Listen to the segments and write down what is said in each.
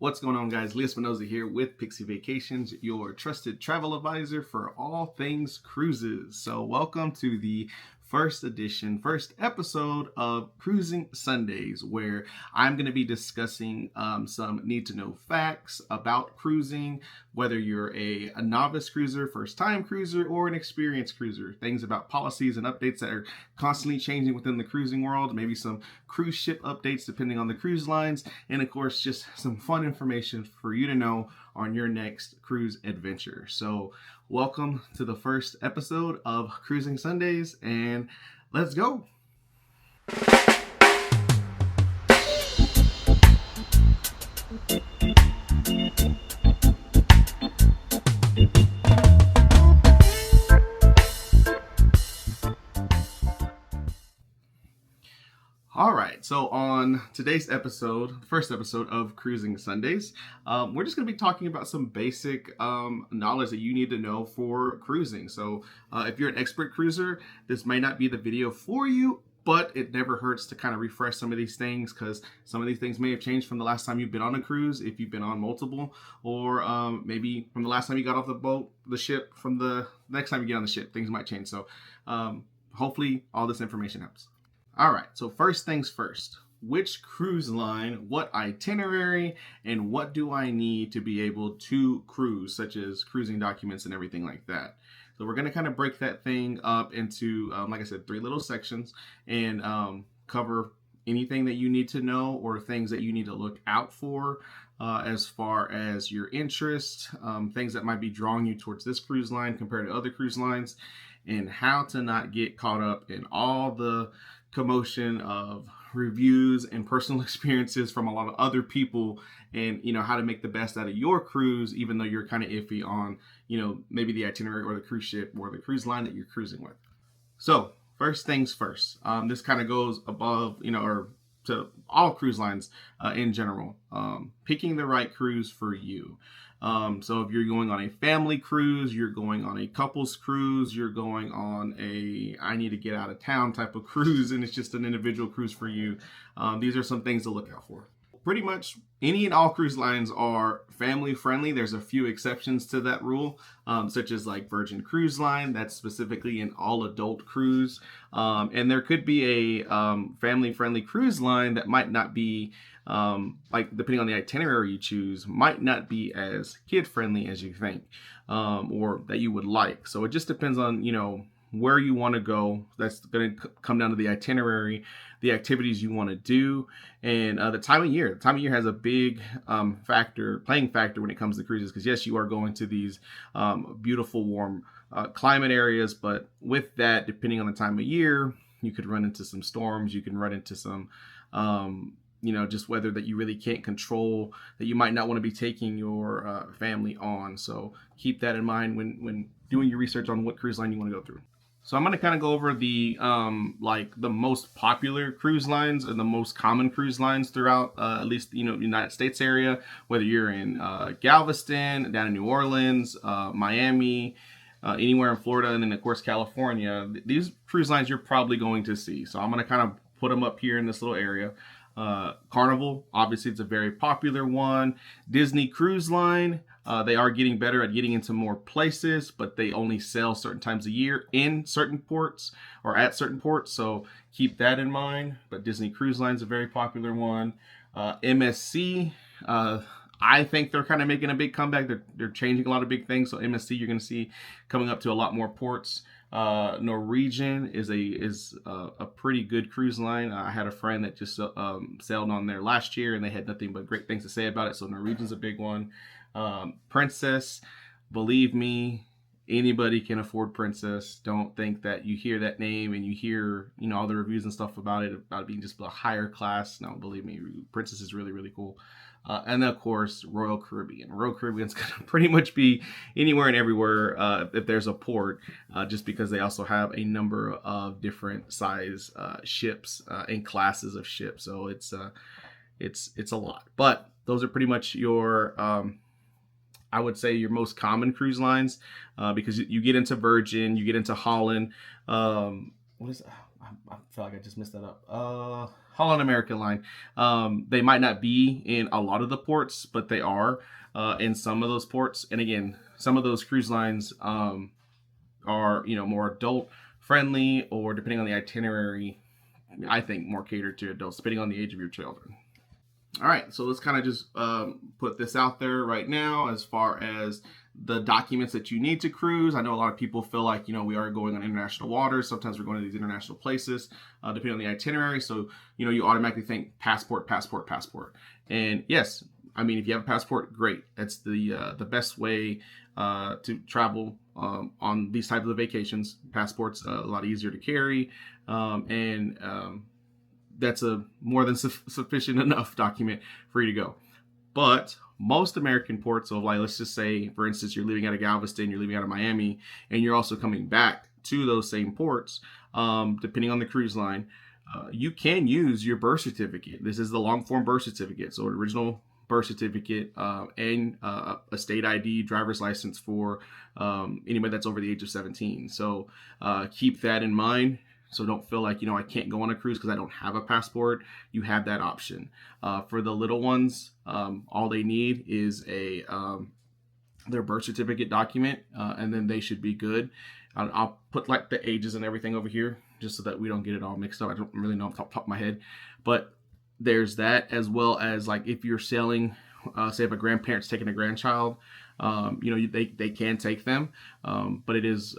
What's going on, guys? Lee Espinoza here with Pixie Vacations, your trusted travel advisor for all things cruises. So welcome to the first episode of Cruising Sundays, where I'm going to be discussing some need-to-know facts about cruising, whether you're a novice cruiser, first-time cruiser, or an experienced cruiser. Things about policies and updates that are constantly changing within the cruising world, maybe some cruise ship updates depending on the cruise lines, and of course, just some fun information for you to know on your next cruise adventure. So welcome to the first episode of Cruising Sundays, and let's go. All right, so on today's episode, the first episode of Cruising Sundays, we're just going to be talking about some basic knowledge that you need to know for cruising. So if you're an expert cruiser, this may not be the video for you, but it never hurts to kind of refresh some of these things, because some of these things may have changed from the last time you've been on a cruise, if you've been on multiple, or maybe from the last time you got off the boat, the ship, from the next time you get on the ship, things might change. So hopefully all this information helps. All right, so first things first, which cruise line, what itinerary, and what do I need to be able to cruise, such as cruising documents and everything like that. So we're going to kind of break that thing up into, like I said, 3 little sections, and cover anything that you need to know or things that you need to look out for as far as your interest, things that might be drawing you towards this cruise line compared to other cruise lines, and how to not get caught up in all the commotion of reviews and personal experiences from a lot of other people, and how to make the best out of your cruise, even though you're kind of iffy on maybe the itinerary or the cruise ship or the cruise line that you're cruising with. So first things first, this kind of goes above or to all cruise lines in general, picking the right cruise for you. So if you're going on a family cruise, you're going on a couples cruise, you're going on a I need to get out of town type of cruise, and it's just an individual cruise for you, these are some things to look out for. Pretty much any and all cruise lines are family friendly. There's a few exceptions to that rule, such as like Virgin Cruise Line, that's specifically an all adult cruise. And there could be a family friendly cruise line that might not be, like depending on the itinerary you choose, might not be as kid friendly as you think, or that you would like. So it just depends on, where you want to go. That's going to come down to the itinerary, the activities you want to do, and the time of year. The time of year has a big playing factor when it comes to cruises, because yes, you are going to these beautiful, warm climate areas, but with that, depending on the time of year, you could run into some storms, you can run into some just weather that you really can't control, that you might not want to be taking your family on. So keep that in mind when doing your research on what cruise line you want to go through. So I'm going to kind of go over the the most popular cruise lines and the most common cruise lines throughout at least United States area, whether you're in Galveston, down in New Orleans, Miami, anywhere in Florida, and then of course California. These cruise lines you're probably going to see. So I'm going to kind of put them up here in this little area. Carnival, obviously it's a very popular one. Disney Cruise Line, they are getting better at getting into more places, but they only sail certain times a year in certain ports or at certain ports, so keep that in mind. But Disney Cruise Line is a very popular one. MSC, I think they're kind of making a big comeback. They're changing a lot of big things, so MSC you're going to see coming up to a lot more ports. Norwegian is a pretty good cruise line. I had a friend that just sailed on there last year, and they had nothing but great things to say about it. So Norwegian's a big one. Princess, believe me, anybody can afford Princess. Don't think that you hear that name and you hear all the reviews and stuff about it being just a higher class. No, believe me, Princess is really, really cool. And then, of course, Royal Caribbean. Royal Caribbean's going to pretty much be anywhere and everywhere if there's a port, just because they also have a number of different size ships and classes of ships. So it's a lot. But those are pretty much your, I would say, your most common cruise lines, because you get into Virgin, you get into Holland. What is I feel like I just messed that up. Holland American Line. They might not be in a lot of the ports, but they are in some of those ports. And again, some of those cruise lines are more adult friendly, or depending on the itinerary, I think more catered to adults, depending on the age of your children. All right, so let's kind of just put this out there right now as far as the documents that you need to cruise. I know a lot of people feel like, we are going on international waters. Sometimes we're going to these international places, depending on the itinerary. So, you automatically think passport, passport, passport. And yes, I mean, if you have a passport, great. That's the best way to travel on these types of vacations. Passport's a lot easier to carry, and that's a more than sufficient enough document for you to go. But most American ports, so like let's just say, for instance, you're leaving out of Galveston, you're leaving out of Miami, and you're also coming back to those same ports, depending on the cruise line, you can use your birth certificate. This is the long form birth certificate, so original birth certificate and a state ID, driver's license for anybody that's over the age of 17. So keep that in mind. So don't feel like, I can't go on a cruise because I don't have a passport. You have that option. For the little ones, all they need is their birth certificate document, and then they should be good. I'll put like the ages and everything over here just so that we don't get it all mixed up. I don't really know off the top of my head, but there's that, as well as like if you're sailing, say if a grandparent's taking a grandchild, they can take them, but it is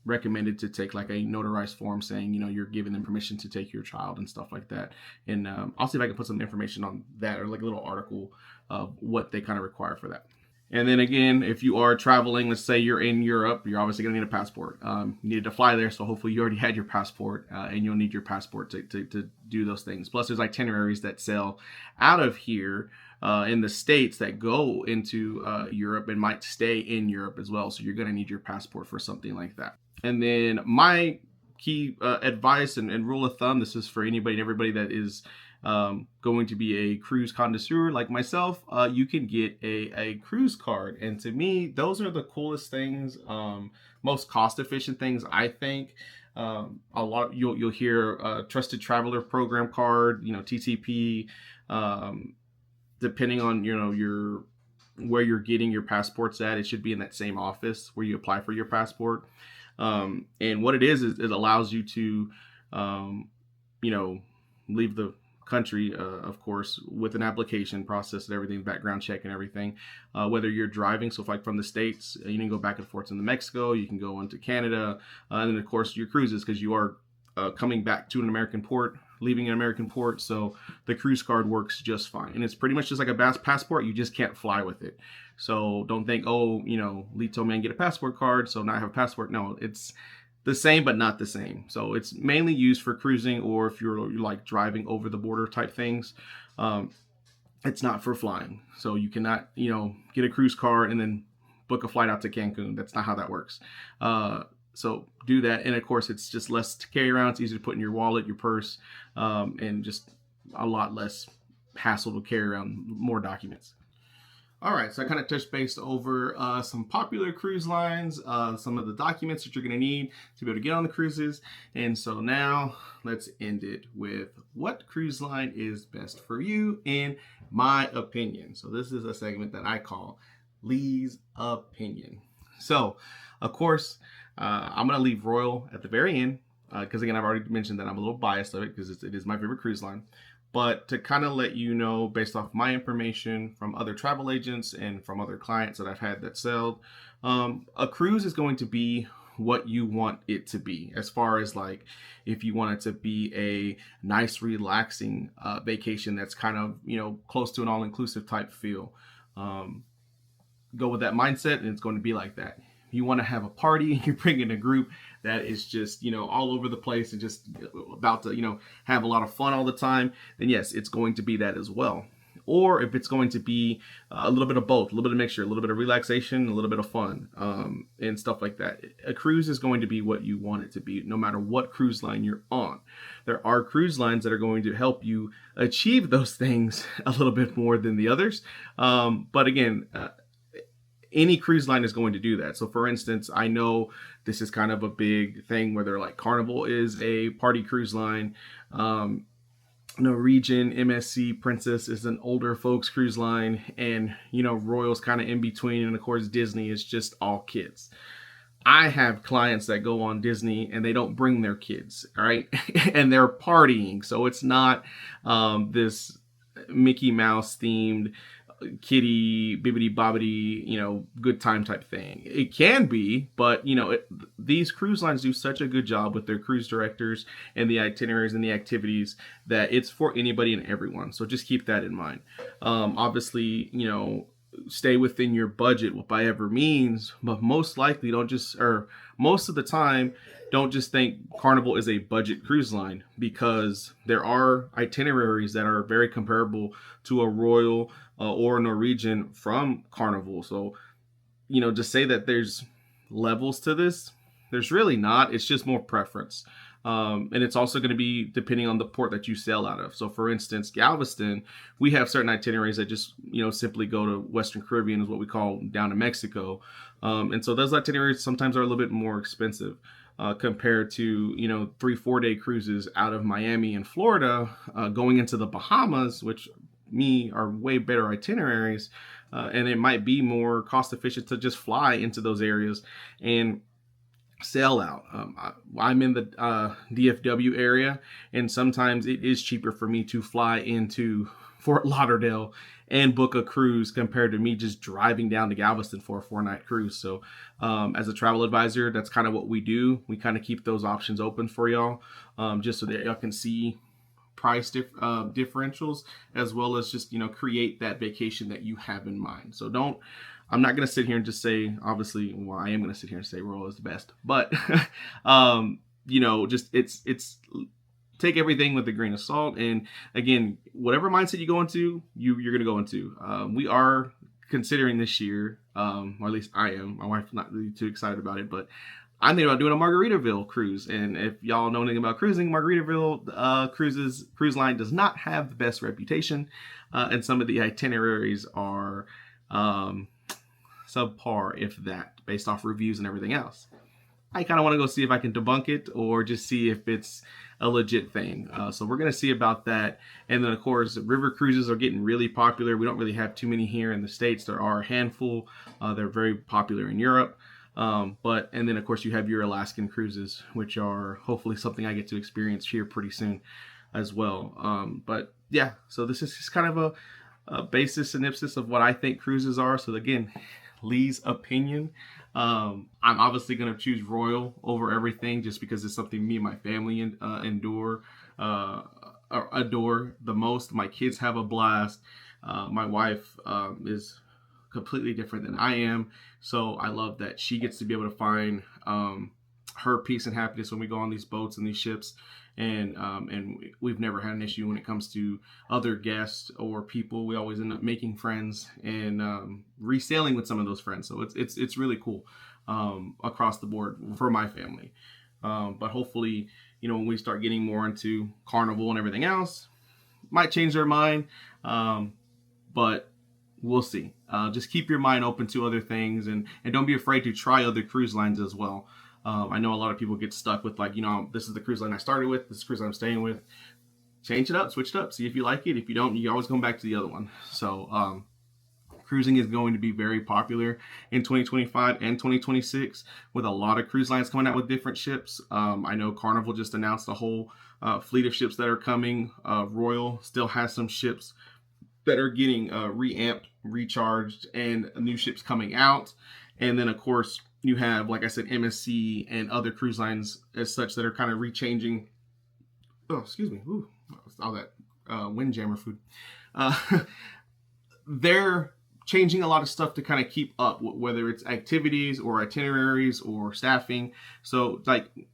recommended to take like a notarized form saying, you're giving them permission to take your child and stuff like that. And I'll see if I can put some information on that, or like a little article of what they kind of require for that. And then again, if you are traveling, let's say you're in Europe, you're obviously going to need a passport. You needed to fly there, so hopefully you already had your passport, and you'll need your passport to do those things. Plus, there's itineraries that sail out of here in the States that go into Europe and might stay in Europe as well. So you're going to need your passport for something like that. And then my key advice and rule of thumb, this is for anybody and everybody that is going to be a cruise connoisseur like myself, you can get a cruise card. And to me, those are the coolest things, most cost efficient things, I think. A lot you'll hear trusted traveler program card, TTP, depending on your where you're getting your passports at. It should be in that same office where you apply for your passport. And what it is it allows you to leave the country, of course, with an application process and everything, background check and everything, whether you're driving. So if like from the States, you can go back and forth into Mexico, you can go into Canada, and then of course your cruises, because you are coming back to an American port, leaving an American port. So the cruise card works just fine. And it's pretty much just like a passport. You just can't fly with it. So don't think, Lee told me I can get a passport card, so now I have a passport. No, it's the same, but not the same. So it's mainly used for cruising, or if you're like driving over the border type things. It's not for flying. So you cannot, get a cruise card and then book a flight out to Cancun. That's not how that works. So do that. And of course, it's just less to carry around. It's easier to put in your wallet, your purse, and just a lot less hassle to carry around more documents. All right, so I kind of touched base over some popular cruise lines, some of the documents that you're going to need to be able to get on the cruises. And so now let's end it with what cruise line is best for you, in my opinion. So this is a segment that I call Lee's Opinion. So, of course, I'm going to leave Royal at the very end because, again, I've already mentioned that I'm a little biased of it because it is my favorite cruise line. But to kind of let you know, based off my information from other travel agents and from other clients that I've had that sailed, a cruise is going to be what you want it to be. As far as like, if you want it to be a nice, relaxing vacation that's kind of, close to an all-inclusive type feel, go with that mindset, and it's going to be like that. You want to have a party and you're bringing a group that is just, all over the place and just about to, have a lot of fun all the time, then yes, it's going to be that as well. Or if it's going to be a little bit of both, a little bit of mixture, a little bit of relaxation, a little bit of fun, and stuff like that. A cruise is going to be what you want it to be, no matter what cruise line you're on. There are cruise lines that are going to help you achieve those things a little bit more than the others. But again, any cruise line is going to do that. So for instance, I know this is kind of a big thing where they're like Carnival is a party cruise line. Norwegian MSC Princess is an older folks cruise line, and Royal's kind of in between, and of course Disney is just all kids. I have clients that go on Disney and they don't bring their kids, all right? And they're partying. So it's not this Mickey Mouse themed kitty bibbity bobbity good time type thing. It can be, but these cruise lines do such a good job with their cruise directors and the itineraries and the activities that it's for anybody and everyone. So just keep that in mind. Obviously, stay within your budget by ever means, but most likely most of the time, don't just think Carnival is a budget cruise line, because there are itineraries that are very comparable to a Royal or a Norwegian from Carnival. So, to say that there's levels to this, there's really not. It's just more preference. And it's also going to be depending on the port that you sail out of. So for instance, Galveston, we have certain itineraries that just, simply go to Western Caribbean, is what we call down to Mexico. And so those itineraries sometimes are a little bit more expensive compared to, 3-4 day cruises out of Miami and Florida, going into the Bahamas, which are way better itineraries. And it might be more cost efficient to just fly into those areas and sail out. I'm in the DFW area, and sometimes it is cheaper for me to fly into Fort Lauderdale and book a cruise compared to me just driving down to Galveston for a 4-night cruise. So as a travel advisor, that's kind of what we do. We kind of keep those options open for y'all, just so that y'all can see price differentials, as well as just create that vacation that you have in mind. So I'm not going to sit here and just say, obviously, well, I am going to sit here and say Royal is the best, but, just it's take everything with a grain of salt. And again, whatever mindset you go into, you're going to go into. We are considering this year, or at least I am, my wife's not really too excited about it, but I'm thinking about doing a Margaritaville cruise. And if y'all know anything about cruising, Margaritaville cruise line does not have the best reputation. And some of the itineraries are, subpar, if that, based off reviews and everything else. I kind of want to go see if I can debunk it, or just see if it's a legit thing. So we're going to see about that. And then of course, river cruises are getting really popular. We don't really have too many here in the States. There are a handful. They're very popular in Europe. And then of course you have your Alaskan cruises, which are hopefully something I get to experience here pretty soon as well. But yeah, so this is just kind of a basis synopsis of what I think cruises are. So again, Lee's opinion. I'm obviously going to choose Royal over everything, just because it's something me and my family adore the most. My kids have a blast. My wife is completely different than I am, so I love that she gets to be able to find her peace and happiness when we go on these boats and these ships. And we've never had an issue when it comes to other guests or people. We always end up making friends and resailing with some of those friends. So it's really cool across the board for my family. But hopefully, when we start getting more into Carnival and everything else, might change their mind. But we'll see. Just keep your mind open to other things, and don't be afraid to try other cruise lines as well. I know a lot of people get stuck with this is the cruise line I started with, this is the cruise line I'm staying with. Change it up, switch it up, see if you like it. If you don't, you always come back to the other one. So cruising is going to be very popular in 2025 and 2026, with a lot of cruise lines coming out with different ships. I know Carnival just announced a whole fleet of ships that are coming. Royal still has some ships that are getting reamped, recharged, and new ships coming out. And then of course you have, like I said, MSC and other cruise lines as such that are kind of rechanging. Oh, excuse me. Ooh, all that windjammer food. They're changing a lot of stuff to kind of keep up, whether it's activities or itineraries or staffing. So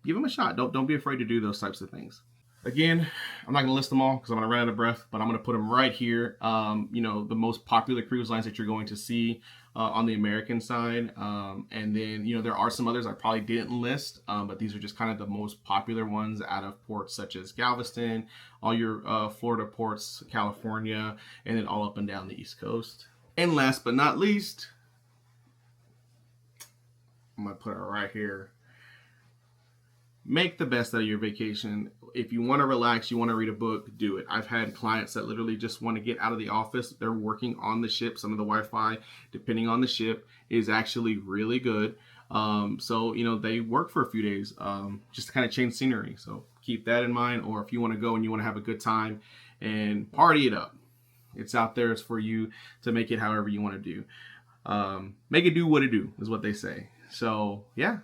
give them a shot. Don't be afraid to do those types of things. Again, I'm not going to list them all because I'm going to run out of breath, but I'm going to put them right here. The most popular cruise lines that you're going to see on the American side. And then, there are some others I probably didn't list, but these are just kind of the most popular ones out of ports such as Galveston, all your Florida ports, California, and then all up and down the East Coast. And last but not least, I'm gonna put it right here. Make the best out of your vacation. If you want to relax, you want to read a book, do it. I've had clients that literally just want to get out of the office. They're working on the ship. Some of the Wi-Fi, depending on the ship, is actually really good. So, they work for a few days just to kind of change scenery. So keep that in mind. Or if you want to go and you want to have a good time and party it up, it's out there. It's for you to make it however you want to do. Make it do what it do is what they say. So yeah,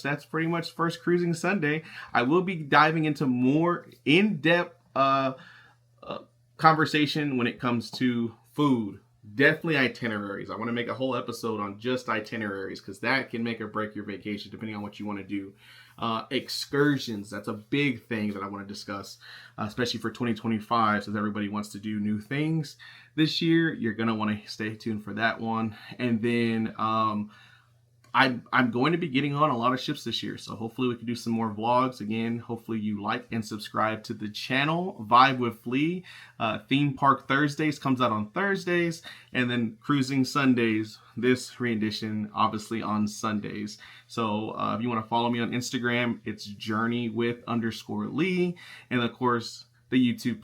that's pretty much First Cruising Sunday. I will be diving into more in-depth conversation when it comes to food. Definitely itineraries. I want to make a whole episode on just itineraries because that can make or break your vacation depending on what you want to do. Excursions, that's a big thing that I want to discuss, especially for 2025, since everybody wants to do new things this year. You're going to want to stay tuned for that one. And then I'm going to be getting on a lot of ships this year, so hopefully we can do some more vlogs. Again, hopefully you like and subscribe to the channel. Vibe with Flea. Theme Park Thursdays comes out on Thursdays, and then Cruising Sundays, this rendition, obviously on Sundays. So if you want to follow me on Instagram, it's journeywith_Lee, and of course the YouTube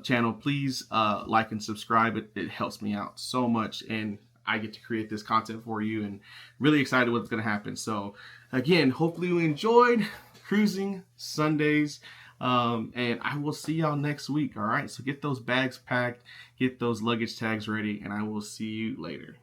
channel. Please like and subscribe. It helps me out so much, and I get to create this content for you, and really excited what's going to happen. So again, hopefully you enjoyed Cruising Sundays, and I will see y'all next week. All right, so get those bags packed, get those luggage tags ready, and I will see you later.